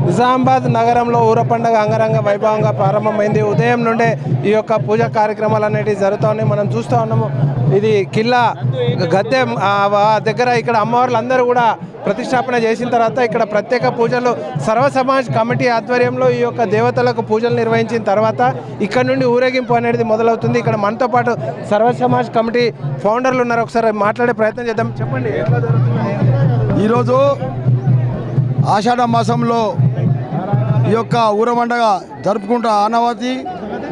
నిజామాబాద్ నగరంలో ఊర పండుగ అంగరంగ వైభవంగా ప్రారంభమైంది. ఉదయం నుండే ఈ యొక్క పూజా కార్యక్రమాలు అనేటివి జరుగుతూ ఉన్నాయి. మనం చూస్తూ ఉన్నాము. ఇది కిల్లా గద్దె దగ్గర ఇక్కడ అమ్మవార్లు అందరూ కూడా ప్రతిష్టాపన చేసిన తర్వాత ఇక్కడ ప్రత్యేక పూజలు సర్వ సమాజ్ కమిటీ ఆధ్వర్యంలో ఈ యొక్క దేవతలకు పూజలు నిర్వహించిన తర్వాత ఇక్కడ నుండి ఊరేగింపు అనేది మొదలవుతుంది. ఇక్కడ మనతో పాటు సర్వ సమాజ్ కమిటీ ఫౌండర్లు ఉన్నారు. ఒకసారి మాట్లాడే ప్రయత్నం చేద్దాం. చెప్పండి, ఎట్లా జరుగుతుంది? ఈరోజు ఆషాఢ మాసంలో ఈ యొక్క ఊర పండగ జరుపుకుంటూ ఆనవాతి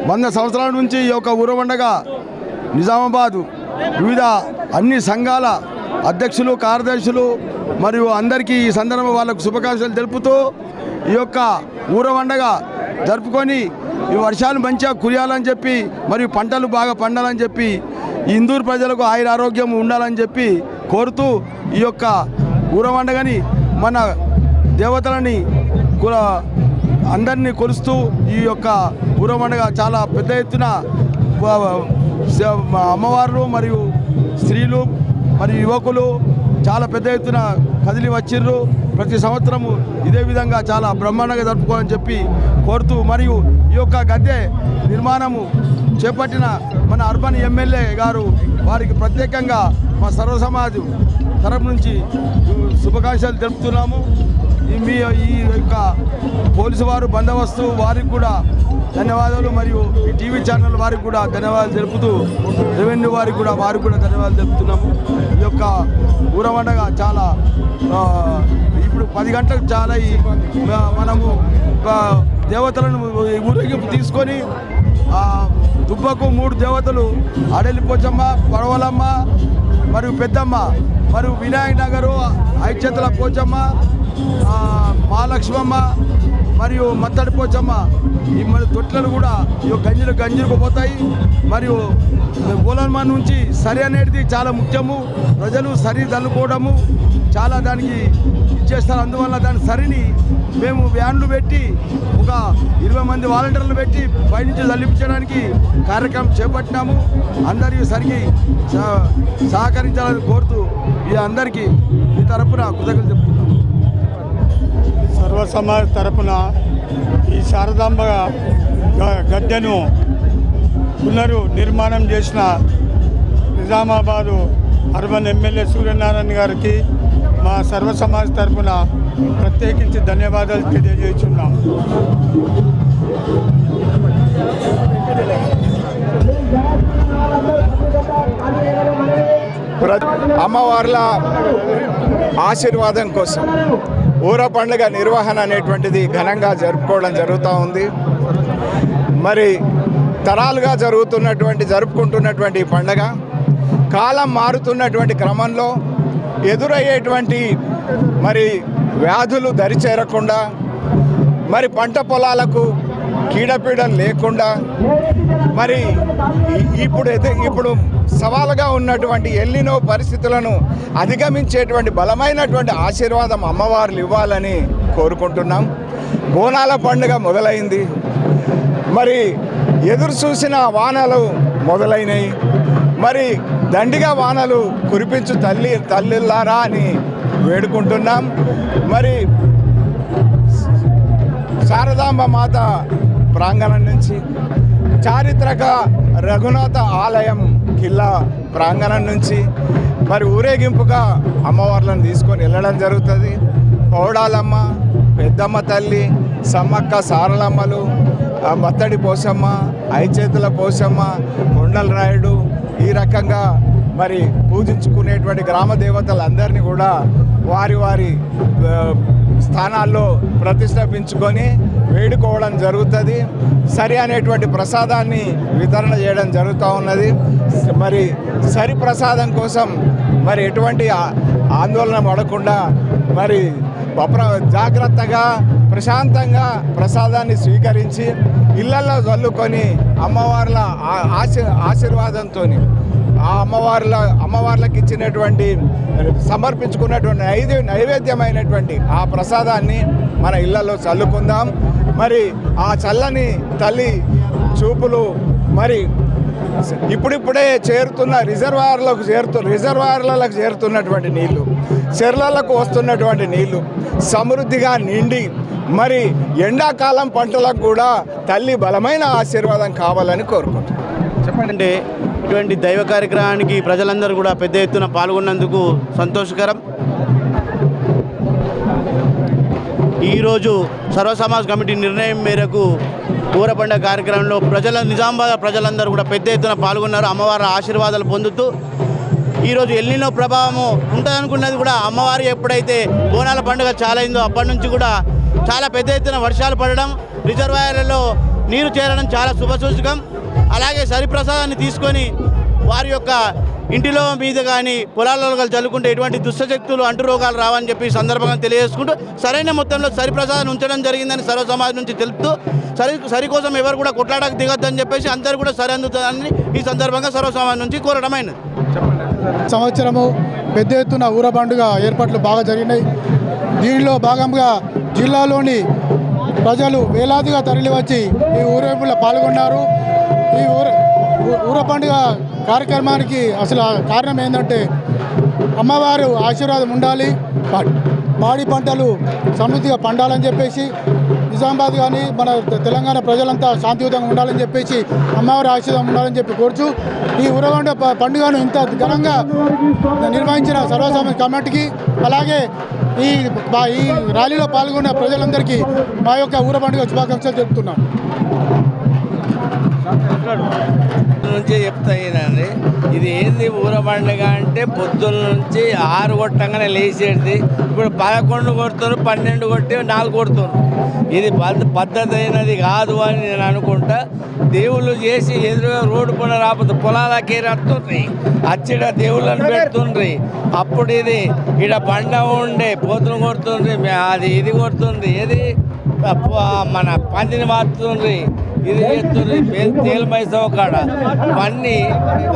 100 సంవత్సరాల నుంచి ఈ యొక్క ఊర పండగ నిజామాబాద్ వివిధ అన్ని సంఘాల అధ్యక్షులు, కార్యదర్శులు మరియు అందరికీ ఈ సందర్భంగా వాళ్ళకు శుభాకాంక్షలు తెలుపుతూ ఈ యొక్క ఊర పండగ జరుపుకొని ఈ వర్షాలు మంచిగా కురియాలని చెప్పి మరియు పంటలు బాగా పండాలని చెప్పి ఈ ఇందూరు ప్రజలకు ఆయుర ఆరోగ్యం ఉండాలని చెప్పి కోరుతూ ఈ యొక్క ఊర పండగని మన దేవతలని అందరినీ కొలుస్తూ ఈ యొక్క ఊర పండుగ చాలా పెద్ద ఎత్తున అమ్మవార్లు మరియు స్త్రీలు మరియు యువకులు చాలా పెద్ద ఎత్తున కదిలి వచ్చిర్రు. ప్రతి సంవత్సరము ఇదే విధంగా చాలా బ్రహ్మాండంగా జరుపుకోవాలని చెప్పి కోరుతూ మరియు ఈ యొక్క గద్దె నిర్మాణము చేపట్టిన మన అర్బన్ ఎమ్మెల్యే గారు వారికి ప్రత్యేకంగా మా సర్వ సమాజ్ తరపు నుంచి శుభాకాంక్షలు తెలుపుతున్నాము. ఈ యొక్క పోలీసు వారు బందోబస్తు వారికి కూడా ధన్యవాదాలు మరియు ఈ టీవీ ఛానల్ వారికి కూడా ధన్యవాదాలు తెలుపుతూ రెవెన్యూ వారికి కూడా ధన్యవాదాలు తెలుపుతున్నాము. ఈ యొక్క ఊర పండగ చాలా ఇప్పుడు 10 గంటలకు చాలా మనము దేవతలను ఊరేగింపు తీసుకొని దుబ్బకు 3 దేవతలు అడలిపోచమ్మ, పడవలమ్మ మరియు పెద్దమ్మ మరియు వినాయక నగరు, ఐచేతుల పోచమ్మ, మహాలక్ష్మమ్మ మరియు మత్తడి పోచమ్మ ఈ మరి తొట్లను కూడా ఈ గంజులకు పోతాయి. మరియు గోలన్మ నుంచి సరి అనేది చాలా ముఖ్యము. ప్రజలు సరి దన్నుకోవడము చాలా దానికి ఇచ్చేస్తారు. అందువల్ల దాని సరిని మేము వ్యాన్లు పెట్టి ఒక 20 మంది వాలంటీర్లు పెట్టి పైనుంచి చల్లించడానికి కార్యక్రమం చేపట్టినాము. అందరికీ సరికి సహకరించాలని కోరుతూ ఈ అందరికీ ఈ తరపున కృతజ్ఞతలు చెప్తున్నాము. సర్వ సమాజ్ తరపున ఈ శారదాంబ గద్దెను పునర్నిర్మాణం చేసిన నిజామాబాదు అర్బన్ ఎమ్మెల్యే సూర్యనారాయణ గారికి మా సర్వ సమాజ్ తరపున ప్రత్యేకించి ధన్యవాదాలు తెలియజేస్తున్నాం. అమ్మవార్ల ఆశీర్వాదం కోసం ఊర పండుగ నిర్వహణ అనేటువంటిది ఘనంగా జరుపుకోవడం జరుగుతూ ఉంది. మరి తరాలుగా జరుపుకుంటున్నటువంటి ఈ పండుగ కాలం మారుతున్నటువంటి క్రమంలో ఎదురయ్యేటువంటి మరి వ్యాధులు దరిచేరకుండా, మరి పంట పొలాలకు కీడపీడలు లేకుండా, మరి ఇప్పుడు సవాలుగా ఉన్నటువంటి ఎల్నినో పరిస్థితులను అధిగమించేటువంటి బలమైనటువంటి ఆశీర్వాదం అమ్మవార్లు ఇవ్వాలని కోరుకుంటున్నాం. బోనాల పండుగ మొదలైంది. మరి ఎదురు చూసిన వానలు మొదలైనవి. మరి దండిగా వానలు కురిపించు తల్లిల్లారా అని వేడుకుంటున్నాం. మరి శారదాంబ మాత ప్రాంగణం నుంచి చారిత్రక రఘునాథ ఆలయం కిల్లా ప్రాంగణం నుంచి మరి ఊరేగింపుగా అమ్మవార్లను తీసుకొని వెళ్ళడం జరుగుతుంది. పౌడాలమ్మ, పెద్దమ్మ తల్లి, సమ్మక్క సారలమ్మలు, మత్తడి పోసమ్మ, ఐచేతుల పోసమ్మ, కొండల రాయుడు, ఈ రకంగా మరి పూజించుకునేటువంటి గ్రామ దేవతలందరినీ కూడా వారి వారి స్థానాల్లో ప్రతిష్ఠాపించుకొని వేడుకోవడం జరుగుతుంది. సరి అనేటువంటి ప్రసాదాన్ని వితరణ చేయడం జరుగుతూ ఉన్నది. మరి సరి ప్రసాదం కోసం మరి ఎటువంటి ఆందోళన పడకుండా మరి జాగ్రత్తగా ప్రశాంతంగా ప్రసాదాన్ని స్వీకరించి ఇళ్లలో చల్లుకొని అమ్మవార్ల ఆశీర్వాదంతో ఆ అమ్మవార్లకు ఇచ్చినటువంటి సమర్పించుకున్నటువంటి నైవేద్యమైనటువంటి ఆ ప్రసాదాన్ని మన ఇళ్లలో చల్లుకుందాం. మరి ఆ చల్లని తల్లి చూపులు మరి ఇప్పుడిప్పుడే చేరుతున్న రిజర్వాయర్లకు చేరుతున్నటువంటి నీళ్లు, చెర్లలకు వస్తున్నటువంటి నీళ్లు సమృద్ధిగా నిండి మరి ఎండాకాలం పంటలకు కూడా తల్లి బలమైన ఆశీర్వాదం కావాలని కోరుకుంటున్నాను. చెప్పండి. ఇటువంటి దైవ కార్యక్రమానికి ప్రజలందరూ కూడా పెద్ద ఎత్తున పాల్గొన్నందుకు సంతోషకరం. ఈరోజు సర్వసమాజ్ కమిటీ నిర్ణయం మేరకు ఊర పండుగ కార్యక్రమంలో నిజామాబాద్ ప్రజలందరూ కూడా పెద్ద ఎత్తున పాల్గొన్నారు. అమ్మవారి ఆశీర్వాదాలు పొందుతూ ఈరోజు ఎల్నినో ప్రభావము ఉంటుందనుకున్నది కూడా అమ్మవారు ఎప్పుడైతే బోనాల పండుగ చాలా అయిందో అప్పటి నుంచి కూడా చాలా పెద్ద ఎత్తున వర్షాలు పడడం, రిజర్వాయర్లలో నీరు చేరడం చాలా శుభసూచకం. అలాగే సరిప్రసాదాన్ని తీసుకొని వారి యొక్క ఇంటిలో మీద కానీ పొలాలలో చల్లుకుంటే ఎటువంటి దుష్టశక్తులు అంటురోగాలు రావని చెప్పి సందర్భంగా తెలియజేసుకుంటూ సరైన మొత్తంలో సరిప్రసాదాన్ని ఉంచడం జరిగిందని సర్వసమాజ్ నుంచి తెలుపుతూ సరి కోసం ఎవరు కూడా కొట్లాడకు దిగొద్దని చెప్పేసి అందరూ కూడా సరి అందుతుందని ఈ సందర్భంగా సర్వసమాజ్ నుంచి కోరడమైనది. సంవత్సరము పెద్ద ఎత్తున ఊర పండుగ ఏర్పాట్లు బాగా జరిగినాయి. దీనిలో భాగంగా జిల్లాలోని ప్రజలు వేలాదిగా తరలివచ్చి ఈ ఊరేగింపులో పాల్గొన్నారు. ఈ ఊర పండుగ కార్యక్రమానికి అసలు కారణం ఏంటంటే అమ్మవారు ఆశీర్వాదం ఉండాలి, పాడి పంటలు సమృద్ధిగా పండాలని చెప్పేసి నిజామాబాద్ కానీ మన తెలంగాణ ప్రజలంతా శాంతియుతంగా ఉండాలని చెప్పేసి అమ్మవారి ఆశీర్వాదం ఉండాలని చెప్పి కోరుచు ఈ ఊరగొండ పండుగను ఇంత ఘనంగా నిర్వహించిన సర్వసమాజ్ కమిటీకి అలాగే ఈ ర్యాలీలో పాల్గొన్న ప్రజలందరికీ మా యొక్క ఊర పండుగ శుభాకాంక్షలు చెప్తున్నాను. నుంచి చెప్తాయినండి. ఇది ఏంది ఊర పండుగ అంటే పొద్దున్న నుంచి 6 కొట్టంగానే లేచేది. ఇప్పుడు 11 కొడుతున్నారు, 12 కొట్టి 4 కొడుతున్నారు. ఇది పద్ధతి అయినది కాదు అని నేను అనుకుంటా. దేవుళ్ళు చేసి ఎదురుగా రోడ్డు పైన రాకపోతే పొలాలకే రత్తుండ్రి, అచ్చిడ దేవుళ్ళని పెడుతుండ్రి. అప్పుడు ఇది ఇక్కడ బండ ఉండే పోతులు కొడుతుండ్రి, అది ఇది కొడుతుండ్రి, ఏది మన పందిని మారుతుండ్రి, ఇది చేస్తుంది తేలిమైసవ కాడ. ఇవన్నీ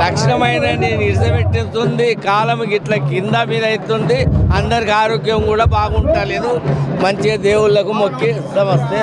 లక్షణమైన నిడిచిపెట్టిస్తుంది. కాలం ఇట్లా కింద మీద అవుతుంది. అందరికి ఆరోగ్యం కూడా బాగుంటలేదు. మంచిగా దేవుళ్ళకు మొక్కి సమస్తే